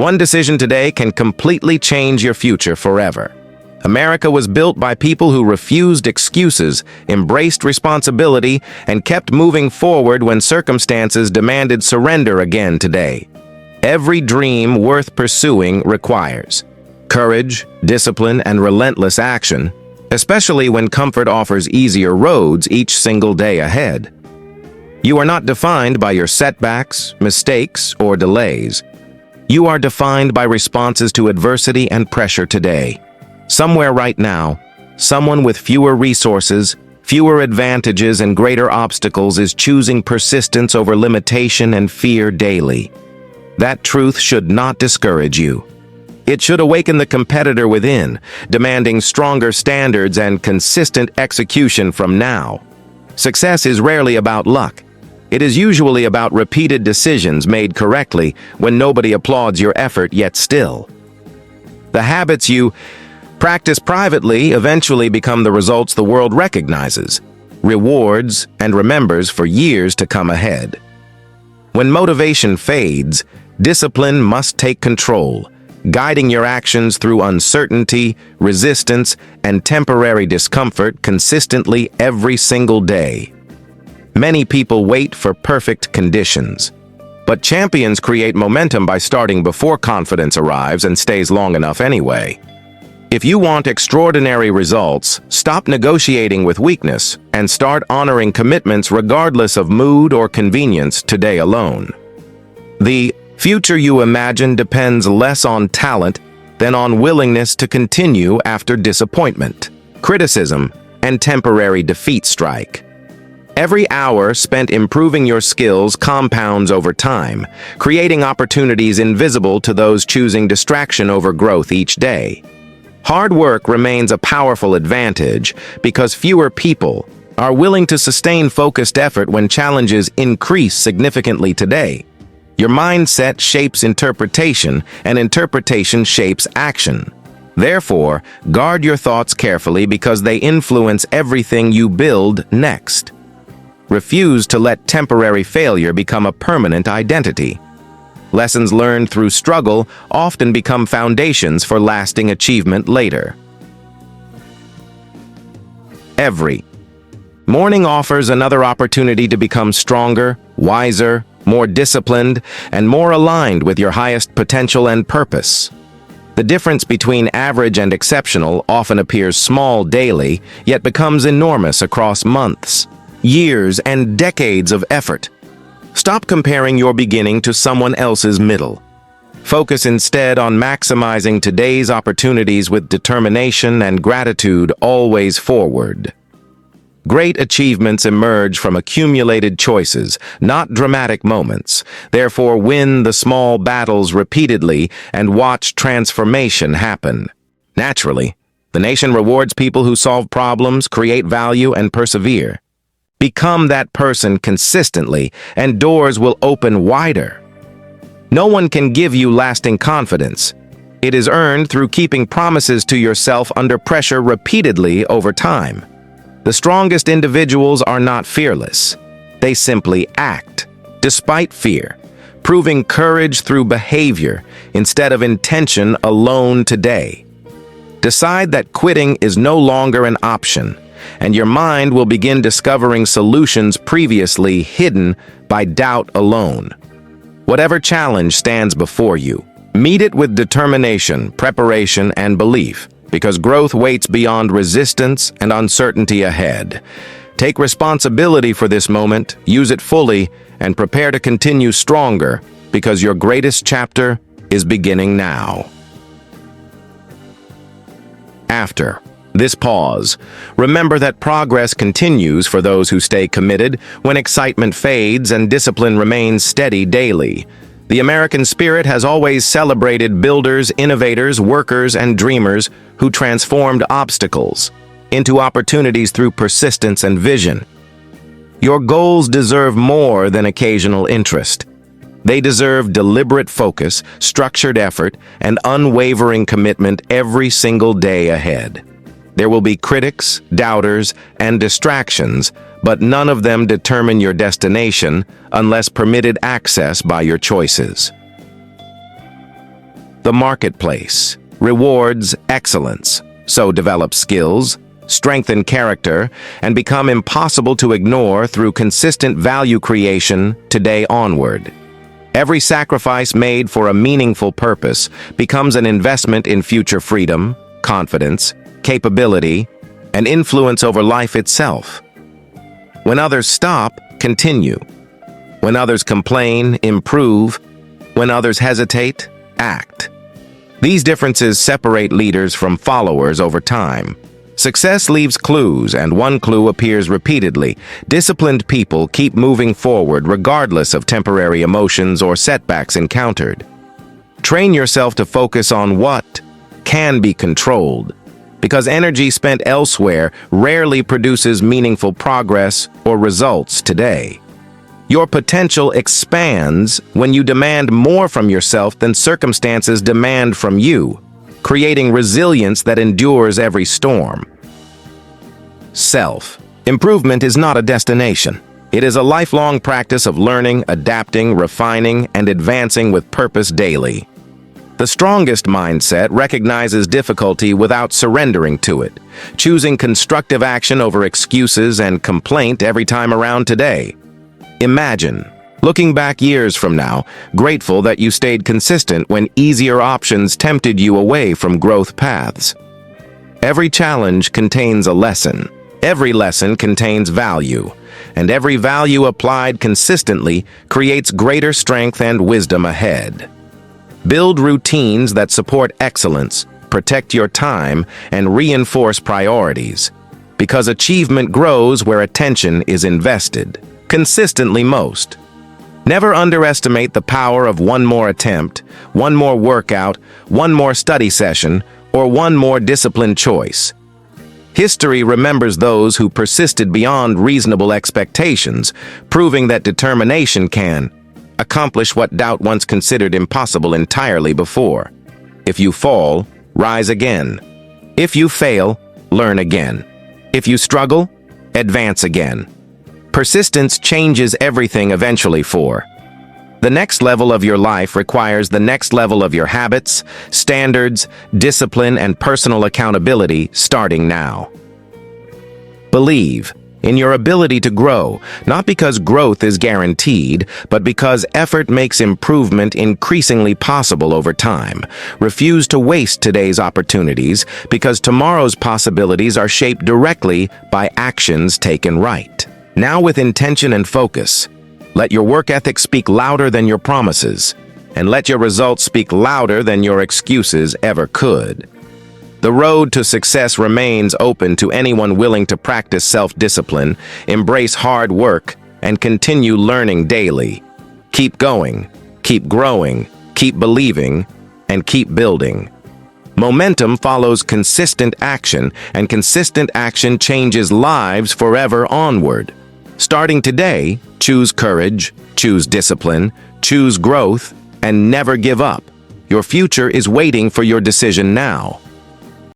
One decision today can completely change your future forever. America was built by people who refused excuses, embraced responsibility, and kept moving forward when circumstances demanded surrender again today. Every dream worth pursuing requires courage, discipline, and relentless action, especially when comfort offers easier roads each single day ahead. You are not defined by your setbacks, mistakes, or delays. You are defined by responses to adversity and pressure today. Somewhere right now, someone with fewer resources, fewer advantages, and greater obstacles is choosing persistence over limitation and fear daily. That truth should not discourage you. It should awaken the competitor within, demanding stronger standards and consistent execution from now. Success is rarely about luck. It is usually about repeated decisions made correctly when nobody applauds your effort yet still. The habits you practice privately eventually become the results the world recognizes, rewards, and remembers for years to come ahead. When motivation fades, discipline must take control, guiding your actions through uncertainty, resistance, and temporary discomfort consistently every single day. Many people wait for perfect conditions, but champions create momentum by starting before confidence arrives and stays long enough anyway. If you want extraordinary results, stop negotiating with weakness and start honoring commitments regardless of mood or convenience today alone. The future you imagine depends less on talent than on willingness to continue after disappointment, criticism, and temporary defeat strike. Every hour spent improving your skills compounds over time, creating opportunities invisible to those choosing distraction over growth each day. Hard work remains a powerful advantage because fewer people are willing to sustain focused effort when challenges increase significantly today. Your mindset shapes interpretation, and interpretation shapes action. Therefore, guard your thoughts carefully because they influence everything you build next. Refuse to let temporary failure become a permanent identity. Lessons learned through struggle often become foundations for lasting achievement later. Every morning offers another opportunity to become stronger, wiser, more disciplined, and more aligned with your highest potential and purpose. The difference between average and exceptional often appears small daily, yet becomes enormous across months, years, and decades of effort. Stop comparing your beginning to someone else's middle. Focus instead on maximizing today's opportunities with determination and gratitude always forward. Great achievements emerge from accumulated choices, not dramatic moments. Therefore, win the small battles repeatedly and watch transformation happen. Naturally, the nation rewards people who solve problems, create value, and persevere. Become that person consistently, and doors will open wider. No one can give you lasting confidence. It is earned through keeping promises to yourself under pressure repeatedly over time. The strongest individuals are not fearless. They simply act, despite fear, proving courage through behavior instead of intention alone today. Decide that quitting is no longer an option, and your mind will begin discovering solutions previously hidden by doubt alone. Whatever challenge stands before you, meet it with determination, preparation, and belief, because growth waits beyond resistance and uncertainty ahead. Take responsibility for this moment, use it fully, and prepare to continue stronger, because your greatest chapter is beginning now. After this pause, remember that progress continues for those who stay committed when excitement fades and discipline remains steady daily. The American spirit has always celebrated builders, innovators, workers, and dreamers who transformed obstacles into opportunities through persistence and vision. Your goals deserve more than occasional interest. They deserve deliberate focus, structured effort, and unwavering commitment every single day ahead. There will be critics, doubters, and distractions, but none of them determine your destination unless permitted access by your choices. The marketplace rewards excellence, so develop skills, strengthen character, and become impossible to ignore through consistent value creation today onward. Every sacrifice made for a meaningful purpose becomes an investment in future freedom, confidence, capability, and influence over life itself. When others stop, continue. When others complain, improve. When others hesitate, act. These differences separate leaders from followers over time. Success leaves clues, and one clue appears repeatedly. Disciplined people keep moving forward regardless of temporary emotions or setbacks encountered. Train yourself to focus on what can be controlled, because energy spent elsewhere rarely produces meaningful progress or results today. Your potential expands when you demand more from yourself than circumstances demand from you, creating resilience that endures every storm. Self-improvement is not a destination. It is a lifelong practice of learning, adapting, refining, and advancing with purpose daily. The strongest mindset recognizes difficulty without surrendering to it, choosing constructive action over excuses and complaint every time around today. Imagine looking back years from now, grateful that you stayed consistent when easier options tempted you away from growth paths. Every challenge contains a lesson. Every lesson contains value, and every value applied consistently creates greater strength and wisdom ahead. Build routines that support excellence, protect your time, and reinforce priorities, because achievement grows where attention is invested, consistently most. Never underestimate the power of one more attempt, one more workout, one more study session, or one more disciplined choice. History remembers those who persisted beyond reasonable expectations, proving that determination can accomplish what doubt once considered impossible entirely before. If you fall, rise again. If you fail, learn again. If you struggle, advance again. Persistence changes everything eventually for. The next level of your life requires the next level of your habits, standards, discipline, and personal accountability starting now. Believe in your ability to grow, not because growth is guaranteed, but because effort makes improvement increasingly possible over time. Refuse to waste today's opportunities, because tomorrow's possibilities are shaped directly by actions taken right. Now, with intention and focus, let your work ethic speak louder than your promises, and let your results speak louder than your excuses ever could. The road to success remains open to anyone willing to practice self-discipline, embrace hard work, and continue learning daily. Keep going, keep growing, keep believing, and keep building. Momentum follows consistent action, and consistent action changes lives forever onward. Starting today, choose courage, choose discipline, choose growth, and never give up. Your future is waiting for your decision now.